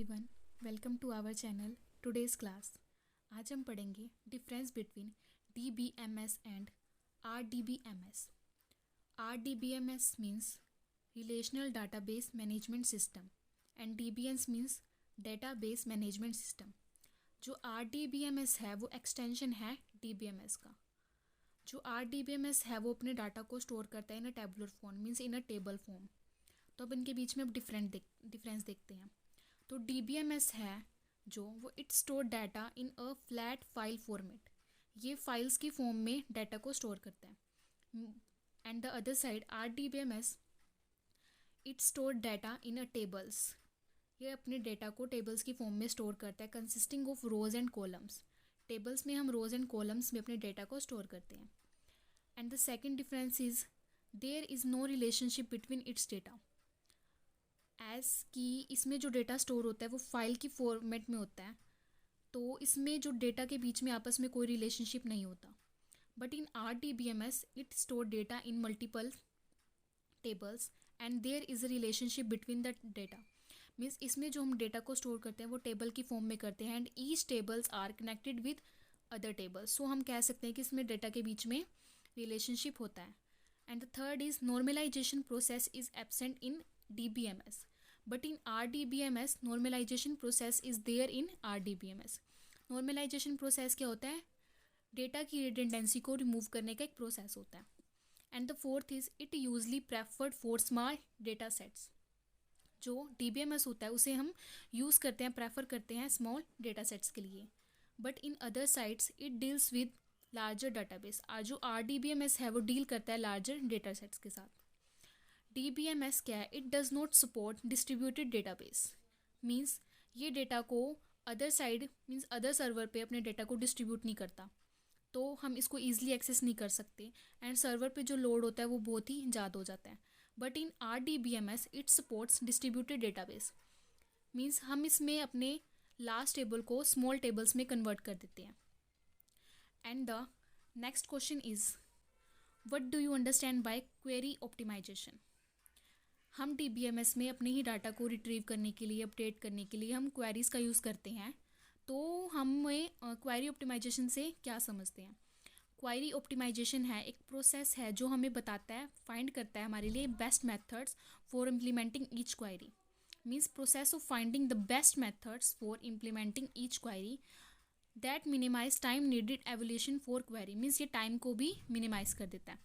Everyone, welcome to our channel today's class. आज हम पढ़ेंगे difference between DBMS and RDBMS। RDBMS means relational database management system and DBMS means database management system. जो RDBMS है वो extension है DBMS का। जो RDBMS है वो अपने डाटा को स्टोर करता है in a tabular form, means in a table form. तो अब इनके बीच में अब डिफरेंस देखते हैं। तो DBMS है जो वो it store data in a flat file format. ये फाइल्स की फॉर्म में डाटा को स्टोर करता है। And the other side RDBMS it store data in a tables. ये अपने डाटा को टेबल्स की फॉर्म में स्टोर करता है, consisting of rose and columns. Tables में हम रोज एंड कॉलम्स में अपने डाटा को स्टोर करते हैं। And the second difference is there is no relationship between its data. As कि इसमें जो डेटा स्टोर होता है वो फाइल की फॉर्मेट में होता है, तो इसमें जो डेटा के बीच में आपस में कोई रिलेशनशिप नहीं होता। But in RDBMS it store data in multiple tables and there is a relationship between the data. Means इसमें जो हम डेटा को स्टोर करते हैं वो टेबल की फॉर्म में करते हैं and each tables are connected with other tables. So हम कह सकते हैं कि इसमें डेटा के बीच में रिलेशनशिप होता है। And the third is normalization process is absent in DBMS, but in RDBMS normalization process is there in RDBMS। Normalization process क्या होता है? डेटा की रिडंडेंसी को रिमूव करने का एक प्रोसेस होता है। And the fourth is it usually preferred for small data sets. जो DBMS होता है उसे हम यूज़ करते हैं, प्रेफर करते हैं स्मॉल डेटा सेट्स के लिए। But in other sites it deals with larger database. जो RDBMS है वो डील करता है लार्जर डेटा सेट्स के साथ। DBMS क्या है? It does not support distributed database. Means ये डेटा को other side means other server पे अपने डेटा को डिस्ट्रीब्यूट नहीं करता, तो हम इसको ईजिली एक्सेस नहीं कर सकते एंड सर्वर पे जो लोड होता है वो बहुत ही ज़्यादा हो जाता है। But in RDBMS it supports distributed database. Means हम इसमें अपने लार्ज टेबल को स्मॉल टेबल्स में कन्वर्ट कर देते हैं। And the next question is what do you understand by query optimization. हम DBMS में अपने ही डाटा को रिट्रीव करने के लिए, अपडेट करने के लिए हम क्वेरीज का यूज़ करते हैं। तो हमें क्वेरी ऑप्टिमाइजेशन से क्या समझते हैं? क्वेरी ऑप्टिमाइजेशन है एक प्रोसेस है जो हमें बताता है, फाइंड करता है हमारे लिए best methods for implementing each query. Means process of finding the best methods for implementing each query that minimize time needed evolution for query. Means ये टाइम को भी मिनिमाइज कर देता है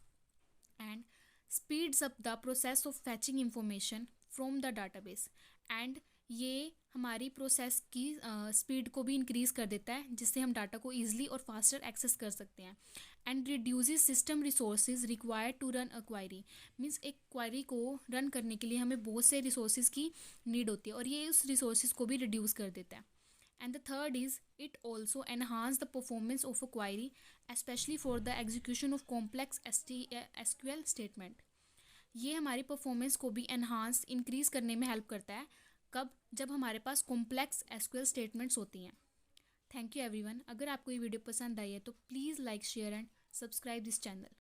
and speeds up the process of fetching information from the database। And ये हमारी process की speed को भी इंक्रीज़ कर देता है, जिससे हम डाटा को ईजिली और फास्टर एक्सेस कर सकते हैं। And reduces system resources required to run a query. Means एक क्वायरी को रन करने के लिए हमें बहुत से रिसोर्सेज की नीड होती है और ये उस रिसोर्सेज को भी रिड्यूस कर देता है। And the third is it also enhance the performance of a query especially for the execution of complex SQL statement। ये हमारी परफॉर्मेंस को भी एनहांस इंक्रीज़ करने में हेल्प करता है। कब? जब हमारे पास कॉम्प्लेक्स SQL स्टेटमेंट्स होती हैं। Thank you everyone. अगर आपको ये वीडियो पसंद आई है तो please like, share and subscribe this channel.